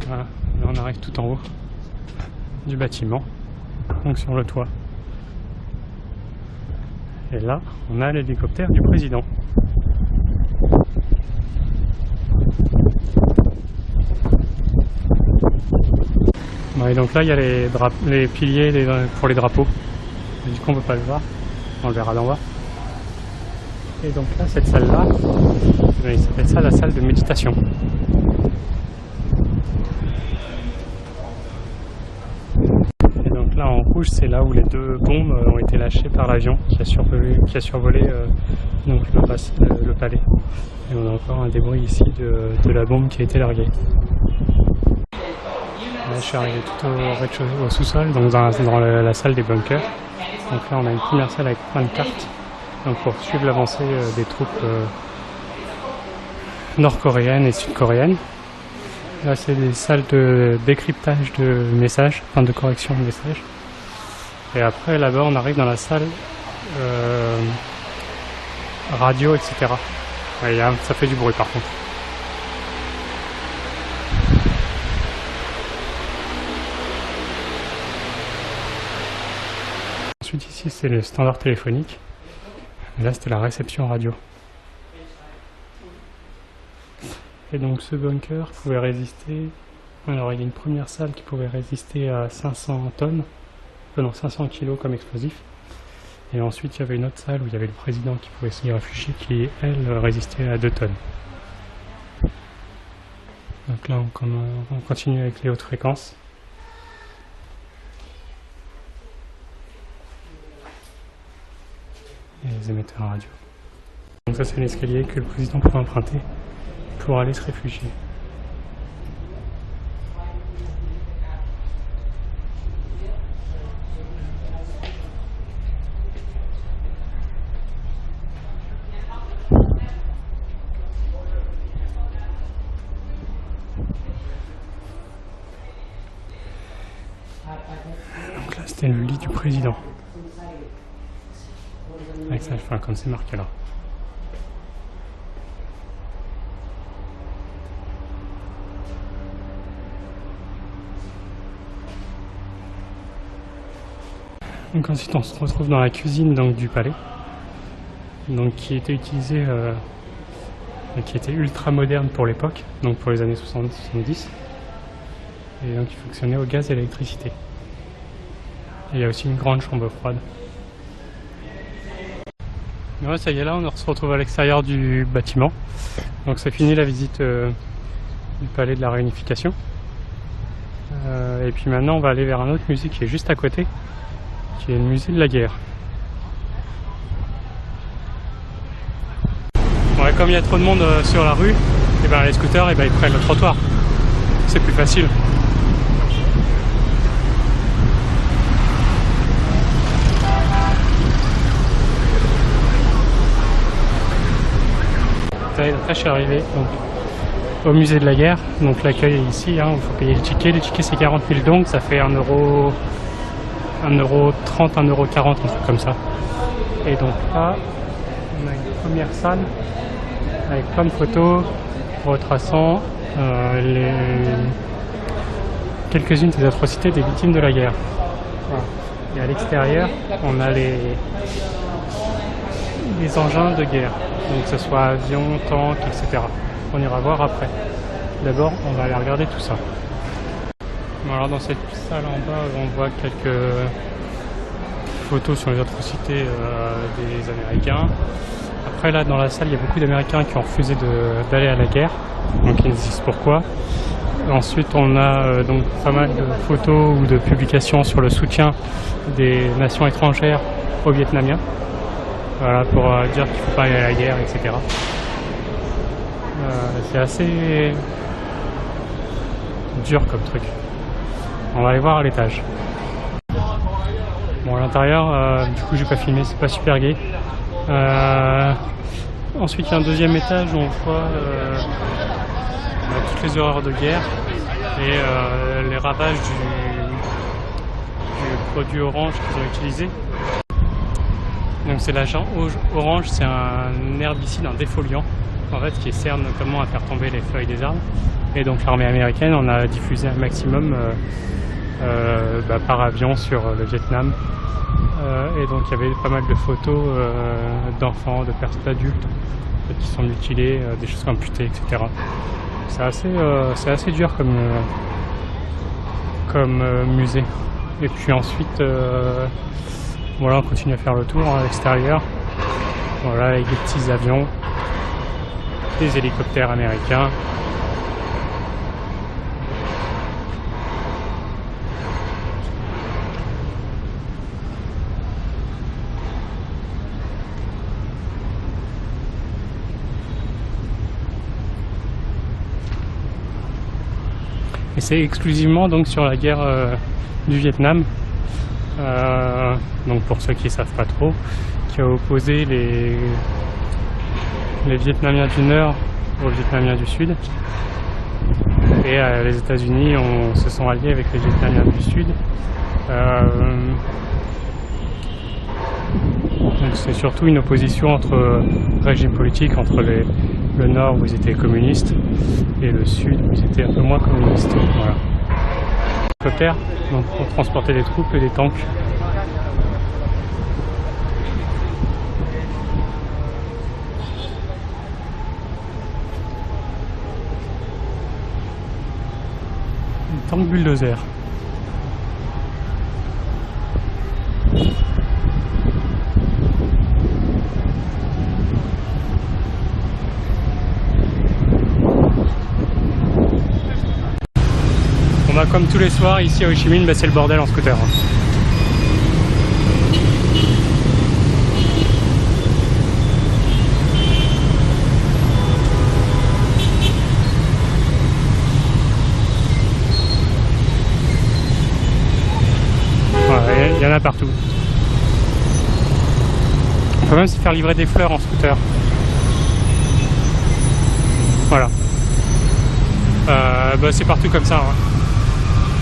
Voilà, là on arrive tout en haut du bâtiment, donc sur le toit. Et là, on a l'hélicoptère du président. Bon, et donc là, il y a les piliers pour les drapeaux. Et du coup, on ne peut pas le voir. On le verra d'en bas. Et donc là, cette salle-là, il s'appelle ça la salle de méditation. Et donc là, en rouge, c'est là où les 2 bombes ont été lâchées par l'avion qui a survolé donc le palais. Et on a encore un débris ici de la bombe qui a été larguée. Là, je suis arrivé tout au rez-de-chaussée, au sous-sol, donc dans la salle des bunkers. Donc là, on a une première salle avec plein de cartes, donc pour suivre l'avancée des troupes nord-coréennes et sud-coréennes. Là, c'est des salles de décryptage de messages, enfin de correction de messages. Et après, là-bas, on arrive dans la salle radio, etc. Ouais, ça fait du bruit par contre. Ensuite ici c'est le standard téléphonique, et là c'était la réception radio. Et donc ce bunker pouvait résister, alors il y a une première salle qui pouvait résister à 500 tonnes, non 500 kilos comme explosif. Et ensuite il y avait une autre salle où il y avait le président qui pouvait s'y réfugier qui elle résistait à 2 tonnes. Donc là on continue avec les hautes fréquences. Et les émetteurs radio. Donc ça c'est l'escalier que le président pouvait emprunter pour aller se réfugier. Donc là c'était le lit du président. Avec ça, enfin, comme c'est marqué là. Donc ensuite on se retrouve dans la cuisine donc, du palais, donc qui était utilisée, qui était ultra moderne pour l'époque, donc pour les années 70, et donc qui fonctionnait au gaz et à l'électricité. Et il y a aussi une grande chambre froide. Et ouais, ça y est, là on se retrouve à l'extérieur du bâtiment, donc c'est fini la visite du palais de la réunification. Et puis maintenant on va aller vers un autre musée qui est juste à côté, qui est le musée de la guerre. Ouais, comme il y a trop de monde sur la rue, et ben les scooters ils prennent le trottoir, c'est plus facile. Là je suis arrivé donc, au musée de la guerre, donc l'accueil est ici, hein, il faut payer le ticket c'est 40 000 dong, ça fait 1,30€, 1,40€, un truc comme ça. Et donc là, on a une première salle avec plein de photos retraçant quelques-unes des atrocités des victimes de la guerre. Voilà. Et à l'extérieur, on a les engins de guerre, donc que ce soit avions, tanks, etc. On ira voir après. D'abord, on va aller regarder tout ça. Bon, alors dans cette salle en bas, on voit quelques photos sur les atrocités des Américains. Après là, dans la salle, il y a beaucoup d'Américains qui ont refusé d'aller à la guerre, donc ils nous disent pourquoi. Ensuite, on a donc pas mal de photos ou de publications sur le soutien des nations étrangères aux Vietnamiens. Voilà, pour dire qu'il ne faut pas aller à la guerre, etc. C'est assez dur comme truc. On va aller voir à l'étage. Bon, à l'intérieur, du coup, j'ai pas filmé, c'est pas super gai. Ensuite, il y a un deuxième étage où on voit toutes les horreurs de guerre et les ravages du produit orange qu'ils ont utilisé. Donc c'est l'agent orange, c'est un herbicide, un défoliant en fait, qui sert notamment à faire tomber les feuilles des arbres. Et donc l'armée américaine en a diffusé un maximum par avion sur le Vietnam. Et donc il y avait pas mal de photos d'enfants, de personnes adultes qui sont mutilés, des choses amputées, etc. C'est assez dur comme musée. Et puis ensuite, voilà, on continue à faire le tour à l'extérieur. Voilà, avec des petits avions, des hélicoptères américains. Et c'est exclusivement donc sur la guerre du Vietnam, donc pour ceux qui ne savent pas trop, qui a opposé les Vietnamiens du Nord aux Vietnamiens du Sud. Et les États-Unis se sont alliés avec les Vietnamiens du Sud. Donc c'est surtout une opposition entre régimes politiques, entre le Nord où ils étaient communistes et le Sud où ils étaient un peu moins communistes. Voilà. Hélicoptère, donc pour transporter des troupes et des tanks. Des tanks bulldozer. Comme tous les soirs ici à Ho Chi Minh, c'est le bordel en scooter. Il y en a partout. On peut même se faire livrer des fleurs en scooter. Voilà. C'est partout comme ça.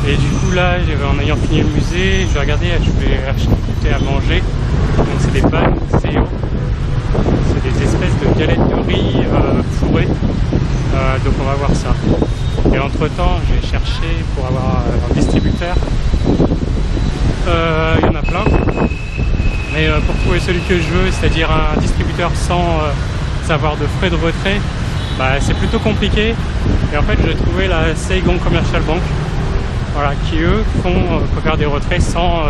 Et du coup là, en ayant fini le musée, je vais regarder, je vais acheter à manger. Donc c'est des banh seo. C'est des espèces de galettes de riz fourrées. Donc on va voir ça. Et entre temps, j'ai cherché pour avoir un distributeur. Il y en a plein. Mais pour trouver celui que je veux, c'est-à-dire un distributeur sans avoir de frais de retrait, c'est plutôt compliqué. Et en fait, j'ai trouvé la Saigon Commercial Bank. Voilà, qui eux peut faire des retraits sans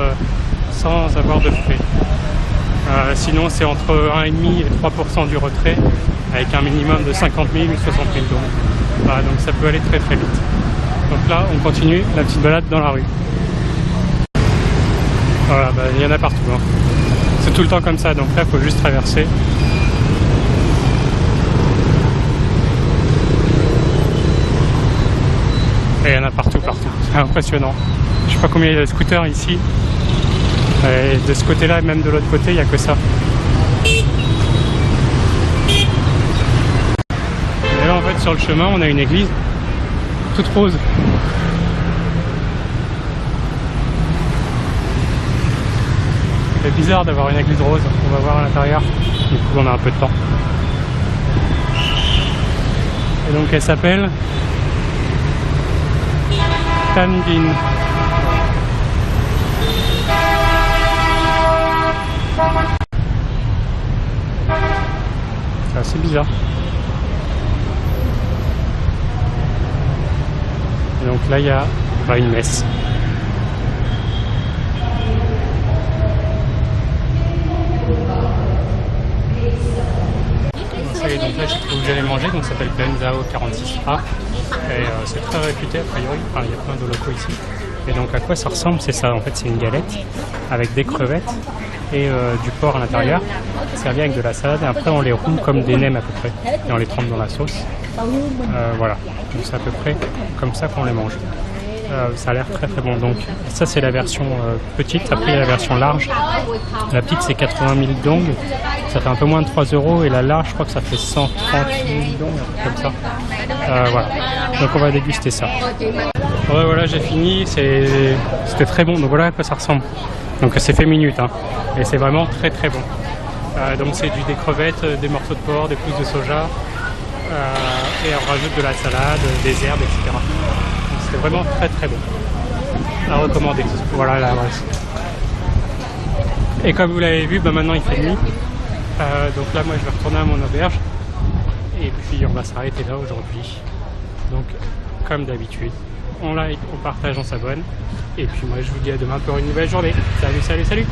avoir de frais. Sinon c'est entre 1,5 et 3% du retrait avec un minimum de 50 000 ou 60 000 dons. Voilà, donc ça peut aller très très vite. Donc là on continue la petite balade dans la rue. Voilà, il y en a partout. C'est tout le temps comme ça, donc là il faut juste traverser. Et il y en a partout, c'est impressionnant. Je sais pas combien il y a de scooters ici. Et de ce côté-là et même de l'autre côté, il n'y a que ça. Et là en fait sur le chemin, on a une église toute rose. C'est bizarre d'avoir une église rose, on va voir à l'intérieur. Du coup on a un peu de temps. Et donc elle s'appelle Tan Binh. C'est assez bizarre. Et donc là il y a une messe. Et donc là j'ai trouvé où j'allais manger, donc ça s'appelle Ben Zao 46A. Et c'est très réputé a priori, il y a plein de locaux ici. Et donc à quoi ça ressemble? C'est ça, en fait c'est une galette avec des crevettes et du porc à l'intérieur, servi avec de la salade, et après on les roule comme des nems à peu près, et on les trempe dans la sauce. Voilà, donc c'est à peu près comme ça qu'on les mange. Ça a l'air très très bon. Donc ça c'est la version petite, après il y a la version large. La petite c'est 80 000 dong, ça fait un peu moins de 3 €, et la large je crois que ça fait 130 000 dong, comme ça. Voilà, donc on va déguster ça. Ouais, voilà, j'ai fini, c'était très bon, donc voilà à quoi ça ressemble. Donc c'est fait minute, et c'est vraiment très très bon. Donc c'est des crevettes, des morceaux de porc, des pousses de soja, et on rajoute de la salade, des herbes, etc. Donc c'était vraiment très très bon. À recommander. Voilà l'adresse. Et comme vous l'avez vu, maintenant il fait nuit. Donc là moi je vais retourner à mon auberge. Et puis on va s'arrêter là aujourd'hui. Donc comme d'habitude, on like, on partage, on s'abonne. Et puis moi je vous dis à demain pour une nouvelle journée. Salut, salut, salut!